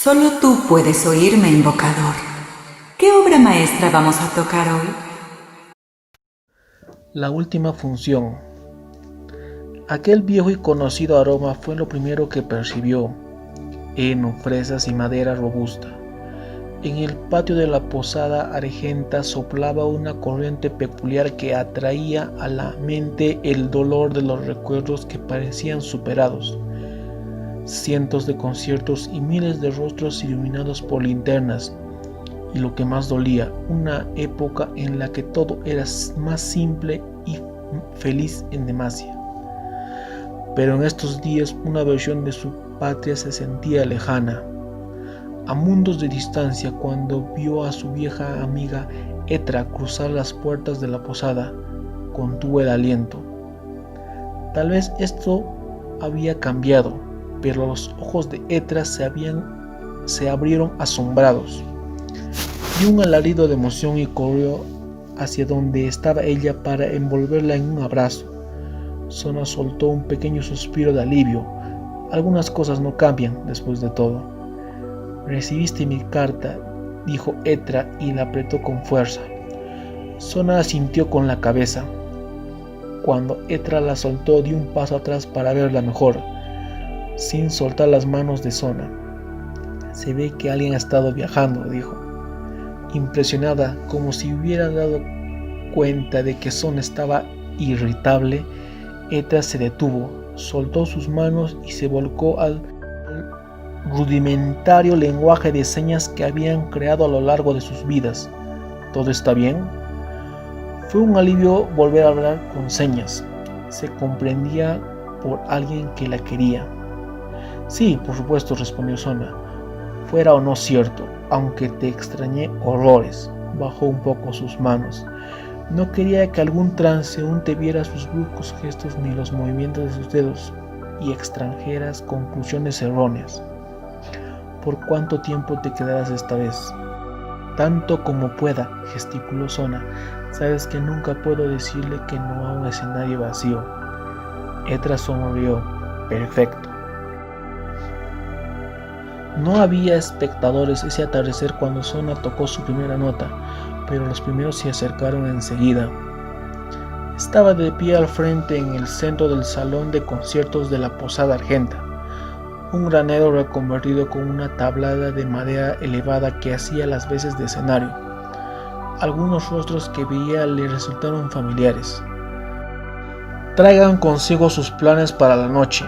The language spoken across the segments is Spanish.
Solo tú puedes oírme, invocador. ¿Qué obra maestra vamos a tocar hoy? La última función. Aquel viejo y conocido aroma fue lo primero que percibió. Heno, fresas y madera robusta. En el patio de la posada argenta soplaba una corriente peculiar que atraía a la mente el dolor de los recuerdos que parecían superados. Cientos de conciertos y miles de rostros iluminados por linternas. Y lo que más dolía, una época en la que todo era más simple y feliz en demasía. Pero en estos días una versión de su patria se sentía lejana, a mundos de distancia. Cuando vio a su vieja amiga Etra cruzar las puertas de la posada, contuvo el aliento. Tal vez esto había cambiado, pero los ojos de Etra se abrieron asombrados. Dio un alarido de emoción y corrió hacia donde estaba ella para envolverla en un abrazo. Sona soltó un pequeño suspiro de alivio. Algunas cosas no cambian después de todo. «Recibiste mi carta», dijo Etra y la apretó con fuerza. Sona asintió con la cabeza. Cuando Etra la soltó, dio un paso atrás para verla mejor, sin soltar las manos de Sona. «Se ve que alguien ha estado viajando», dijo. Impresionada, como si hubiera dado cuenta de que Sona estaba irritable, Etra se detuvo, soltó sus manos y se volcó al rudimentario lenguaje de señas que habían creado a lo largo de sus vidas. «¿Todo está bien?». Fue un alivio volver a hablar con señas. Se comprendía por alguien que la quería. «Sí, por supuesto», respondió Sona. «Fuera o no cierto, aunque te extrañé horrores». Bajó un poco sus manos. No quería que algún transeúnte viera sus bruscos gestos ni los movimientos de sus dedos y extranjeras conclusiones erróneas. «¿Por cuánto tiempo te quedarás esta vez?» «Tanto como pueda», gesticuló Sona. «Sabes que nunca puedo decirle que no a un escenario vacío». Etra sonrió. «Perfecto». No había espectadores ese atardecer cuando Sona tocó su primera nota, pero los primeros se acercaron enseguida. Estaba de pie al frente en el centro del salón de conciertos de la posada argenta, un granero reconvertido con una tablada de madera elevada que hacía las veces de escenario. Algunos rostros que veía le resultaron familiares. «Traigan consigo sus planes para la noche.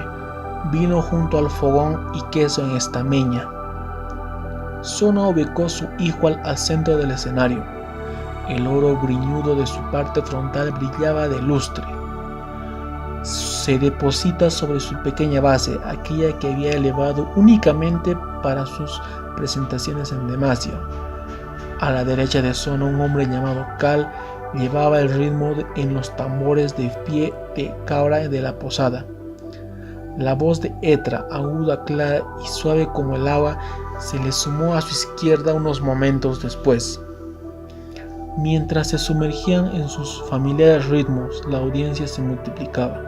Vino junto al fogón y queso en estameña». Sona ubicó su hijo al centro del escenario. El oro briñudo de su parte frontal brillaba de lustre. Se deposita sobre su pequeña base, aquella que había elevado únicamente para sus presentaciones en demasía. A la derecha de Sona, un hombre llamado Cal llevaba el ritmo en los tambores de pie de cabra de la posada. La voz de Etra, aguda, clara y suave como el agua, se le sumó a su izquierda unos momentos después. Mientras se sumergían en sus familiares ritmos, la audiencia se multiplicaba.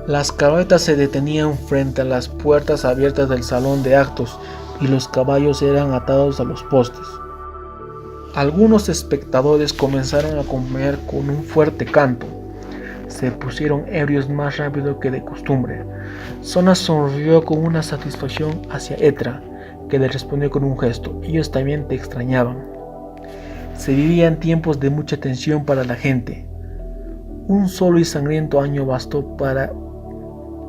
Las carretas se detenían frente a las puertas abiertas del salón de actos y los caballos eran atados a los postes. Algunos espectadores comenzaron a acompañar con un fuerte canto. Se pusieron ebrios más rápido que de costumbre. Sona sonrió con una satisfacción hacia Etra, que le respondió con un gesto. «Ellos también te extrañaban». Se vivían tiempos de mucha tensión para la gente. Un solo y sangriento año bastó para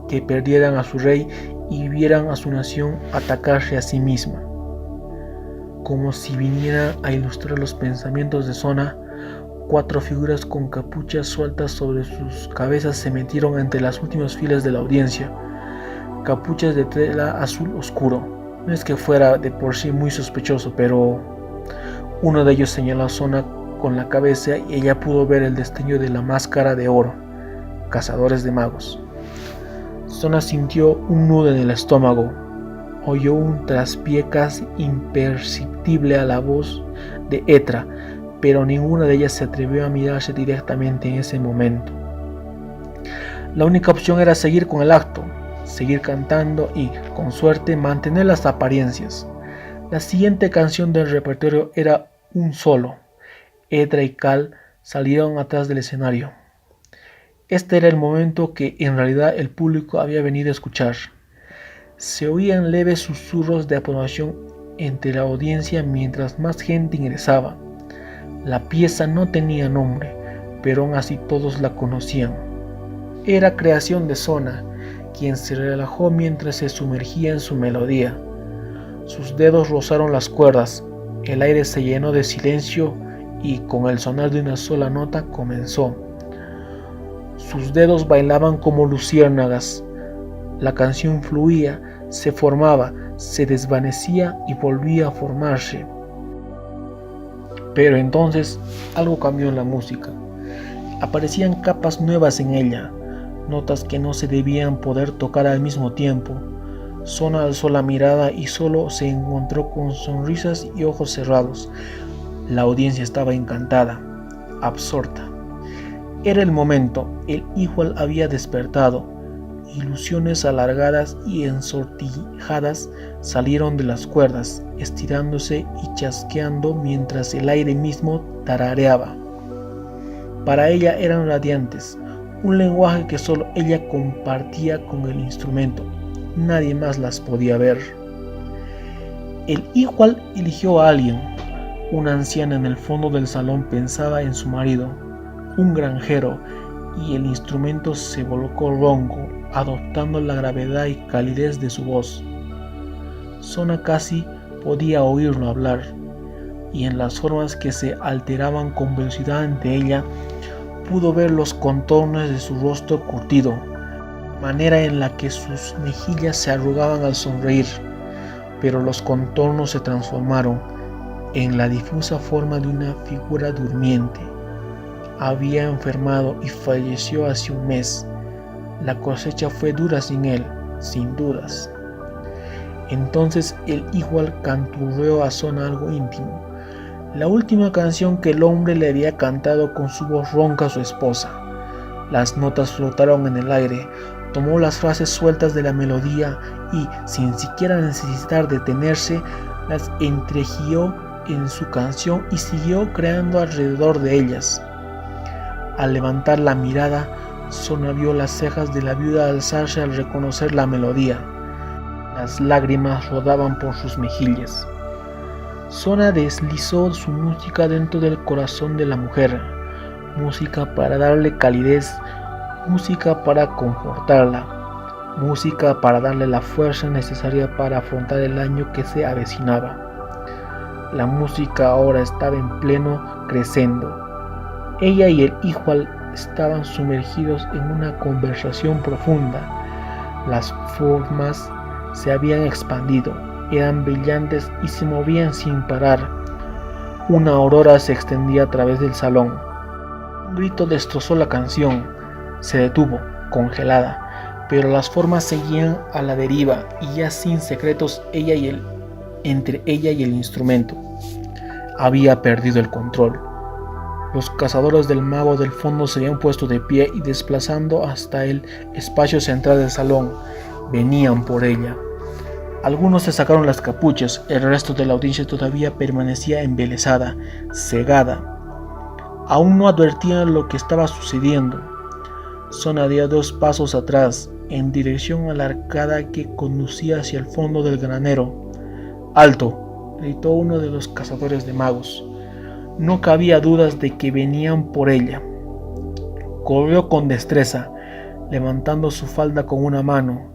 que perdieran a su rey y vieran a su nación atacarse a sí misma. Como si viniera a ilustrar los pensamientos de Sona, 4 figuras con capuchas sueltas sobre sus cabezas se metieron entre las últimas filas de la audiencia. Capuchas de tela azul oscuro. No es que fuera de por sí muy sospechoso, pero uno de ellos señaló a Sona con la cabeza y ella pudo ver el destello de la máscara de oro. Cazadores de magos. Sona sintió un nudo en el estómago. Oyó un traspié casi imperceptible a la voz de Etra, pero ninguna de ellas se atrevió a mirarse directamente en ese momento. La única opción era seguir con el acto. seguir cantando y, con suerte, mantener las apariencias. La siguiente canción del repertorio era un solo. Edra y Cal salieron atrás del escenario. Este era el momento que en realidad el público había venido a escuchar. Se oían leves susurros de aprobación entre la audiencia mientras más gente ingresaba. La pieza no tenía nombre, pero aún así todos la conocían. Era creación de Sona, quien se relajó mientras se sumergía en su melodía. Sus dedos rozaron las cuerdas, el aire se llenó de silencio y con el sonar de una sola nota comenzó. Sus dedos bailaban como luciérnagas. La canción fluía, se formaba, se desvanecía y volvía a formarse. Pero entonces algo cambió en la música. Aparecían capas nuevas en ella, notas que no se debían poder tocar al mismo tiempo. Sona alzó la mirada y solo se encontró con sonrisas y ojos cerrados. La audiencia estaba encantada, absorta. Era el momento, el igual había despertado. Ilusiones alargadas y ensortijadas salieron de las cuerdas, estirándose y chasqueando mientras el aire mismo tarareaba. Para ella eran radiantes, un lenguaje que solo ella compartía con el instrumento. Nadie más las podía ver. El igual eligió a alguien. Una anciana en el fondo del salón pensaba en su marido, un granjero, y el instrumento se volcó ronco, adoptando la gravedad y calidez de su voz. Sona casi podía oírlo hablar, y en las formas que se alteraban con velocidad ante ella, pudo ver los contornos de su rostro curtido, manera en la que sus mejillas se arrugaban al sonreír, pero los contornos se transformaron en la difusa forma de una figura durmiente. Había enfermado y falleció hace un mes. La cosecha fue dura sin él, sin dudas. Entonces el igual canturreó a Sona algo íntimo, la última canción que el hombre le había cantado con su voz ronca a su esposa. Las notas flotaron en el aire, tomó las frases sueltas de la melodía y, sin siquiera necesitar detenerse, las entregió en su canción y siguió creando alrededor de ellas. Al levantar la mirada, Sona vio las cejas de la viuda alzarse al reconocer la melodía. Las lágrimas rodaban por sus mejillas. Sona deslizó su música dentro del corazón de la mujer, música para darle calidez, música para confortarla, música para darle la fuerza necesaria para afrontar el año que se avecinaba. La música ahora estaba en pleno crescendo. Ella y el igual estaban sumergidos en una conversación profunda. Las formas se habían expandido, eran brillantes y se movían sin parar. Una aurora se extendía a través del salón. Un grito destrozó la canción. Se detuvo, congelada, pero las formas seguían a la deriva y ya sin secretos entre ella y el instrumento. Había perdido el control. Los cazadores del mago del fondo se habían puesto de pie y desplazando hasta el espacio central del salón. Venían por ella. Algunos se sacaron las capuchas, el resto de la audiencia todavía permanecía embelesada, cegada. Aún no advertían lo que estaba sucediendo. Sona dio 2 pasos atrás, en dirección a la arcada que conducía hacia el fondo del granero. ¡Alto!, gritó uno de los cazadores de magos. No cabía dudas de que venían por ella. Corrió con destreza, levantando su falda con una mano.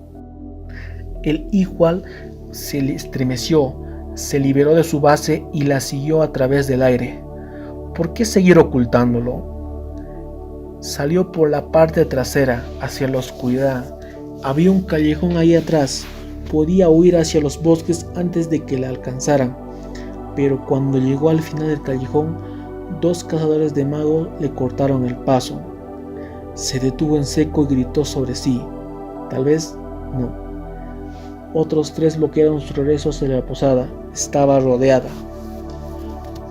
El igual se le estremeció, se liberó de su base y la siguió a través del aire. ¿Por qué seguir ocultándolo? Salió por la parte trasera, hacia la oscuridad. Había un callejón ahí atrás. Podía huir hacia los bosques antes de que la alcanzaran. Pero cuando llegó al final del callejón, 2 cazadores de magos le cortaron el paso. Se detuvo en seco y gritó sobre sí. Tal vez no. Otros 3 bloquearon su regreso hacia la posada. Estaba rodeada.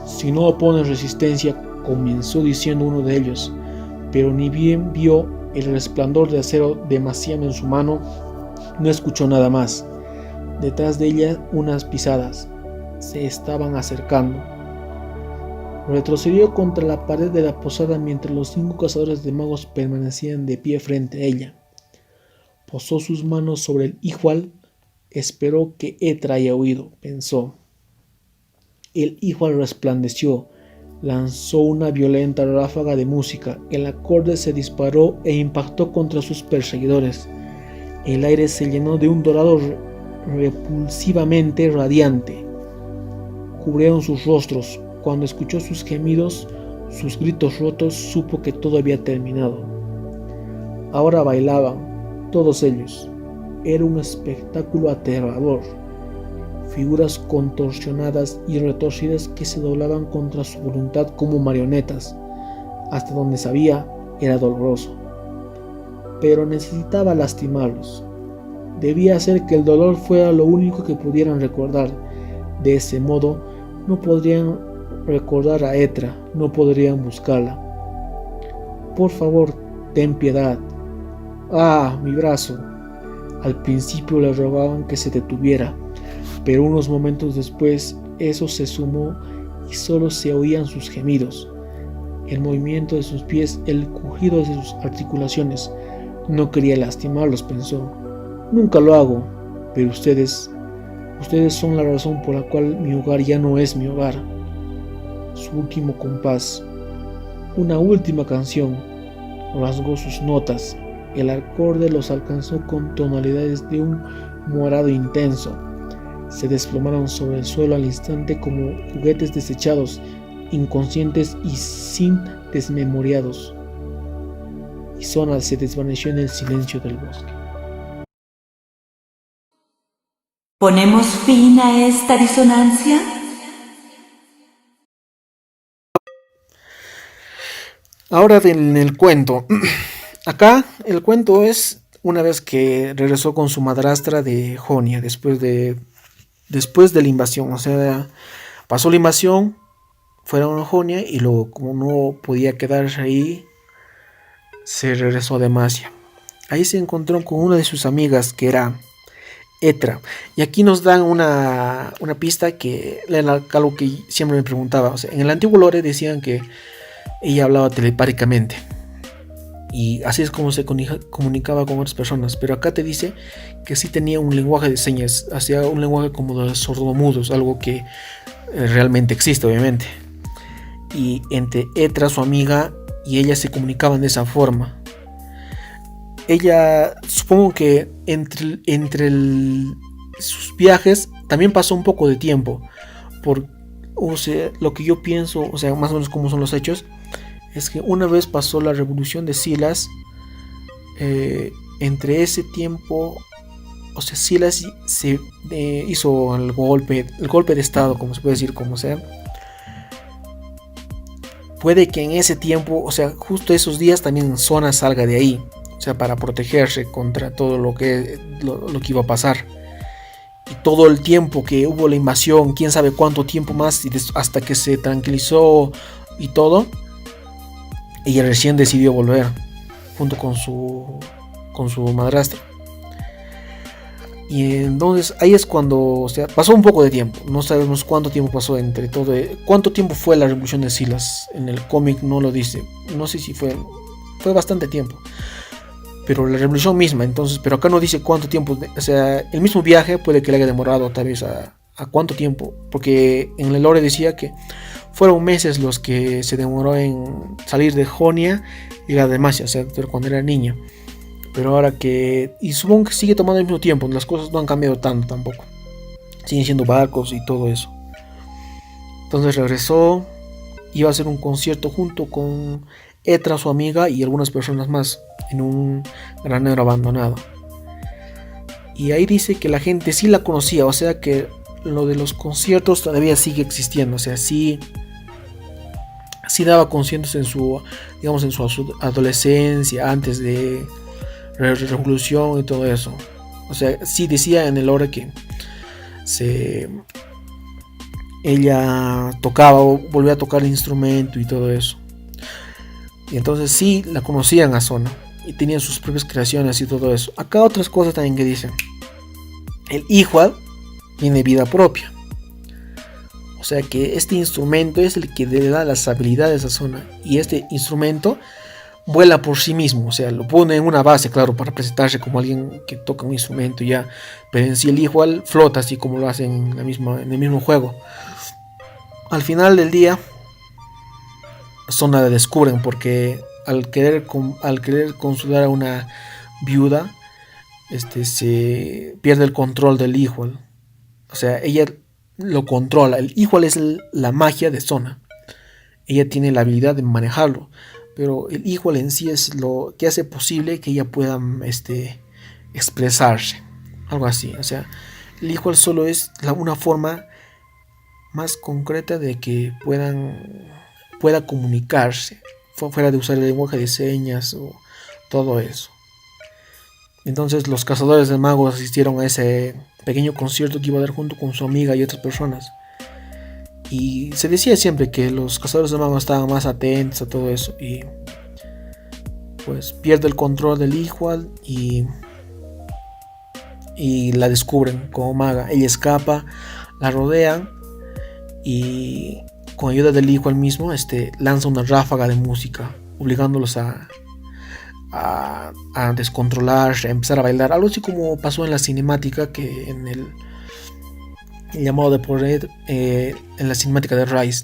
Si no opones resistencia, comenzó diciendo uno de ellos, pero ni bien vio el resplandor de acero de Maciano en su mano, No escuchó nada más. Detrás de ella unas pisadas. Se estaban acercando. Retrocedió contra la pared de la posada mientras los 5 cazadores de magos permanecían de pie frente a ella. Posó sus manos sobre el igual. Esperó que Etra haya huido, pensó. El igual resplandeció. Lanzó una violenta ráfaga de música. El acorde se disparó e impactó contra sus perseguidores. El aire se llenó de un dorado repulsivamente radiante. Cubrieron sus rostros. Cuando escuchó sus gemidos, sus gritos rotos, supo que todo había terminado. Ahora bailaban, todos ellos. Era un espectáculo aterrador. Figuras contorsionadas y retorcidas que se doblaban contra su voluntad como marionetas. Hasta donde sabía, era doloroso. Pero necesitaba lastimarlos. Debía hacer que el dolor fuera lo único que pudieran recordar. De ese modo, no podrían recordar a Etra, no podrían buscarla. Por favor, ten piedad. ¡Ah, mi brazo! Al principio le rogaban que se detuviera, pero unos momentos después eso se sumó y solo se oían sus gemidos, el movimiento de sus pies, el crujido de sus articulaciones. No quería lastimarlos, pensó. Nunca lo hago, pero ustedes son la razón por la cual mi hogar ya no es mi hogar. Su último compás, una última canción, rasgó sus notas. El acorde los alcanzó con tonalidades de un morado intenso. Se desplomaron sobre el suelo al instante como juguetes desechados, inconscientes y sin desmemoriados. Y Sona se desvaneció en el silencio del bosque. ¿Ponemos fin a esta disonancia? Ahora en el cuento. Acá el cuento es una vez que regresó con su madrastra de Jonia después de la invasión. O sea, pasó la invasión, fueron a Jonia y luego, como no podía quedarse ahí, se regresó a Demacia. Ahí se encontró con una de sus amigas que era Etra. Y aquí nos dan una pista que era algo que siempre me preguntaba. O sea, en el antiguo lore decían que ella hablaba telepáticamente. Y así es como se comunicaba con otras personas. Pero acá te dice que sí tenía un lenguaje de señas. Hacía un lenguaje como de sordomudos. Algo que realmente existe, obviamente. Y entre Etra, su amiga, y ella se comunicaban de esa forma. Ella, supongo que entre sus viajes también pasó un poco de tiempo. O sea, lo que yo pienso, o sea, más o menos como son los hechos, es que una vez pasó la revolución de Silas. Entre ese tiempo, o sea, Silas se hizo el golpe de estado, como se puede decir, como sea. Puede que en ese tiempo, o sea, justo esos días también Sona salga de ahí, o sea, para protegerse contra todo lo que iba a pasar. Y todo el tiempo que hubo la invasión, quién sabe cuánto tiempo más, hasta que se tranquilizó y todo, ella recién decidió volver junto con su madrastra. Y entonces ahí es cuando, o sea, pasó un poco de tiempo. No sabemos cuánto tiempo pasó entre todo. Cuánto tiempo fue la revolución de Silas. En el cómic no lo dice. No sé si fue bastante tiempo. Pero la revolución misma, entonces, pero acá no dice cuánto tiempo. O sea, el mismo viaje puede que le haya demorado tal vez a cuánto tiempo. Porque en el lore decía que fueron meses los que se demoró en salir de Jonia y la Demacia, o sea, cuando era niña. Pero ahora que... Y supongo que sigue tomando el mismo tiempo. Las cosas no han cambiado tanto tampoco. Siguen siendo barcos y todo eso. Entonces regresó. Iba a hacer un concierto junto con Etra, su amiga, y algunas personas más. En un granero abandonado. Y ahí dice que la gente sí la conocía. O sea que lo de los conciertos todavía sigue existiendo. O sea, sí daba conciertos en su adolescencia, antes de revolución y todo eso. O sea, sí decía en el lore que ella tocaba o volvía a tocar el instrumento y todo eso. Y entonces sí la conocían a Sona. y tenían sus propias creaciones y todo eso. Acá otras cosas también que dicen. El igual tiene vida propia. O sea que este instrumento es el que le da las habilidades a Sona. Y este instrumento vuela por sí mismo. O sea, lo pone en una base, claro, para presentarse como alguien que toca un instrumento ya. Pero en sí el igual flota así como lo hacen en el mismo juego. Al final del día, Sona la descubren porque al querer consolar a una viuda, se pierde el control del igual. O sea, ella lo controla. El igual es la magia de Sona. Ella tiene la habilidad de manejarlo. Pero el igual en sí es lo que hace posible que ella pueda expresarse. Algo así. O sea, el igual solo es una forma más concreta de que pueda comunicarse. Fuera de usar el lenguaje de señas o todo eso. Entonces los cazadores de magos asistieron a ese pequeño concierto que iba a dar junto con su amiga y otras personas. Y se decía siempre que los cazadores de magos estaban más atentos a todo eso. Y pues pierde el control del igual y la descubren como maga. Ella escapa, la rodean y con ayuda del igual mismo lanza una ráfaga de música, obligándolos a descontrolarse, a empezar a bailar, algo así como pasó en la cinemática, que en el llamado de poder, en la cinemática de Rise.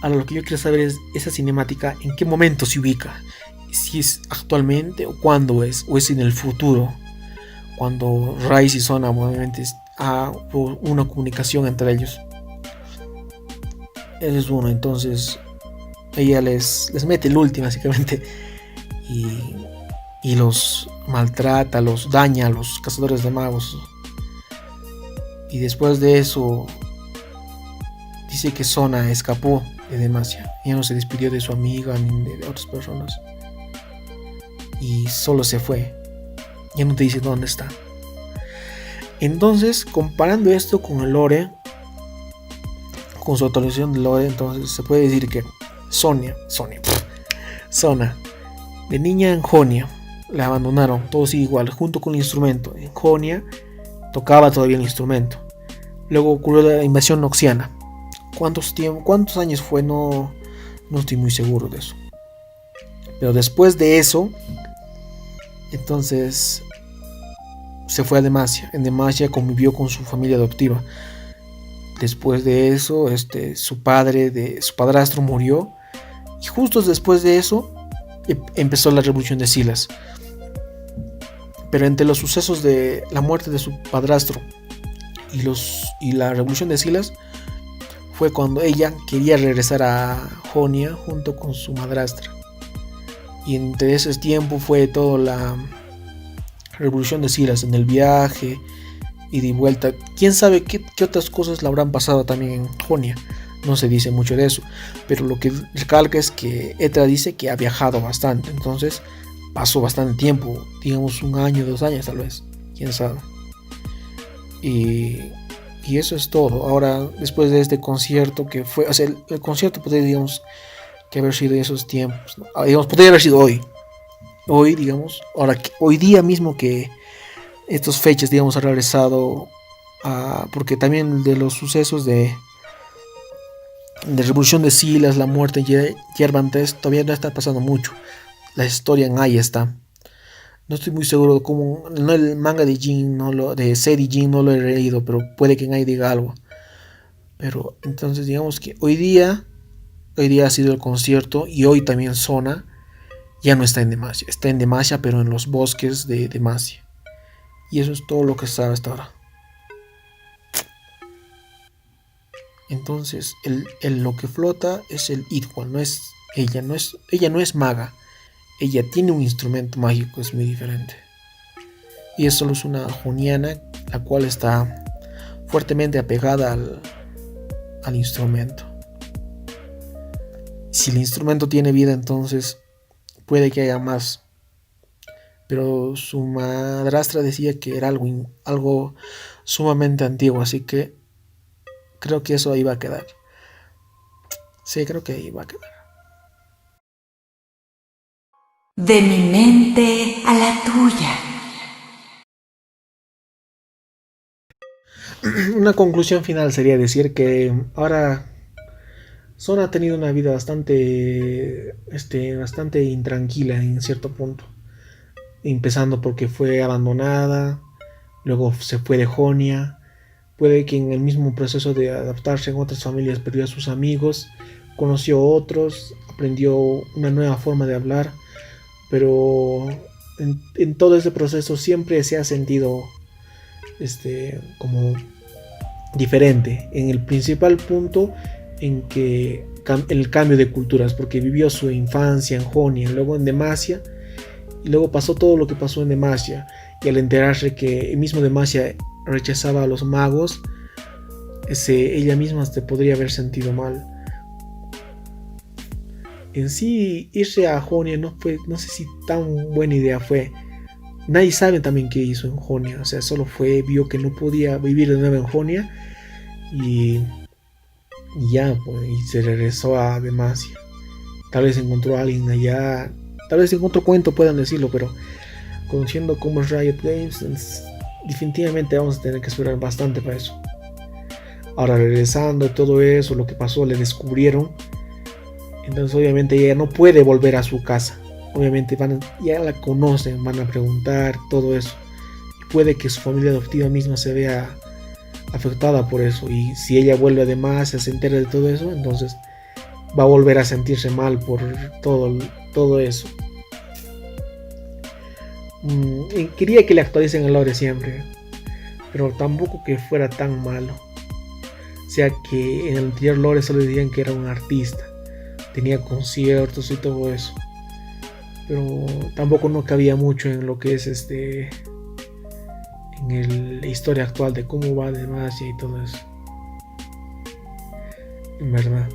Ahora lo que yo quiero saber es esa cinemática, en qué momento se ubica, si es actualmente o cuándo es, o es en el futuro, cuando Rise y Sona obviamente una comunicación entre ellos. Eso es uno. Entonces ella les mete el último básicamente y los maltrata, los daña a los cazadores de magos. Y después de eso dice que Sona escapó de Demacia. Ya no se despidió de su amiga ni de otras personas. Y solo se fue. Ya no te dice dónde está. Entonces, comparando esto con el lore, con su actualización de lore, entonces se puede decir que Sona, de niña en Jonia, la abandonaron, todos igual, junto con el instrumento. En Jonia tocaba todavía el instrumento. Luego ocurrió la invasión noxiana. ¿Cuántos años fue? No estoy muy seguro de eso. Pero después de eso, entonces se fue a Demacia. En Demacia convivió con su familia adoptiva. Después de eso, su padrastro murió. Y justo después de eso empezó la revolución de Silas. Pero entre los sucesos de la muerte de su padrastro y la revolución de Silas fue cuando ella quería regresar a Jonia junto con su madrastra. Y entre ese tiempo fue toda la revolución de Silas, en el viaje y de vuelta. Quién sabe qué otras cosas le habrán pasado también en Jonia. No se dice mucho de eso, pero lo que recalca es que Etra dice que ha viajado bastante. Entonces pasó bastante tiempo, digamos 1 año, 2 años tal vez, quién sabe. Y eso es todo. Ahora, después de este concierto que fue, o sea, el concierto podría, digamos, que haber sido en esos tiempos, ¿no? Digamos, podría haber sido hoy, digamos, hoy día mismo que estas fechas, digamos, ha regresado porque también de los sucesos de revolución de Silas, la muerte de Yerbantes, todavía no está pasando mucho. La historia en ahí está. No estoy muy seguro de cómo. No, el manga de Jin, de Seri Jin no lo he leído, pero puede que en ahí diga algo. Pero entonces digamos que hoy día ha sido el concierto y hoy también Sona ya no está en Demacia. Está en Demacia, pero en los bosques de Demacia. Y eso es todo lo que se sabe hasta ahora. Entonces lo que flota es el Igual, no es ella, ella no es maga. Ella tiene un instrumento mágico, es muy diferente. Y es solo una joniana, la cual está fuertemente apegada al instrumento. Si el instrumento tiene vida, entonces puede que haya más. Pero su madrastra decía que era algo sumamente antiguo, así que creo que eso ahí va a quedar. Sí, creo que ahí va a quedar. De mi mente a la tuya. Una conclusión final sería decir que ahora Son ha tenido una vida bastante intranquila en cierto punto. Empezando porque fue abandonada, luego se fue de Jonia. Puede que en el mismo proceso de adaptarse en otras familias perdió a sus amigos, conoció a otros, aprendió una nueva forma de hablar, pero en todo ese proceso siempre se ha sentido como diferente. En el principal punto en que el cambio de culturas, porque vivió su infancia en Jonia, luego en Demacia, y luego pasó todo lo que pasó en Demacia, y al enterarse que el mismo Demacia rechazaba a los magos, ella misma se podría haber sentido mal. En sí, irse a Jonia no sé si tan buena idea fue. Nadie sabe también qué hizo en Jonia, o sea, solo vio que no podía vivir de nuevo en Jonia y ya, pues, y se regresó a Demacia. Tal vez encontró a alguien allá, tal vez en otro cuento puedan decirlo, pero conociendo cómo es Riot Games, definitivamente vamos a tener que esperar bastante para eso. Ahora, regresando todo eso, lo que pasó, le descubrieron. Entonces obviamente ella no puede volver a su casa. Obviamente ya la conocen, van a preguntar todo eso. Y puede que su familia adoptiva misma se vea afectada por eso. Y si ella vuelve además se entera de todo eso, entonces va a volver a sentirse mal por todo eso. Quería que le actualicen el lore siempre, pero tampoco que fuera tan malo. O sea que en el anterior lore solo decían que era un artista, tenía conciertos y todo eso, pero tampoco no cabía mucho en lo que es en la historia actual de cómo va Demacia y todo eso. En verdad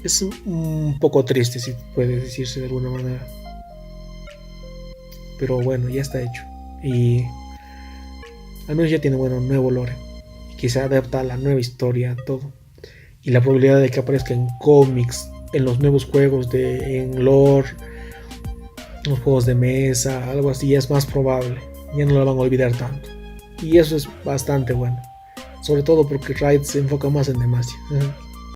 es un poco triste, si puede decirse de alguna manera, pero bueno, ya está hecho y al menos ya tiene nuevo lore que se adapta a la nueva historia, todo, y la probabilidad de que aparezca en cómics, en los nuevos juegos en lore, los juegos de mesa, algo así, es más probable. Ya no la van a olvidar tanto, y eso es bastante bueno, sobre todo porque Riot se enfoca más en Demacia.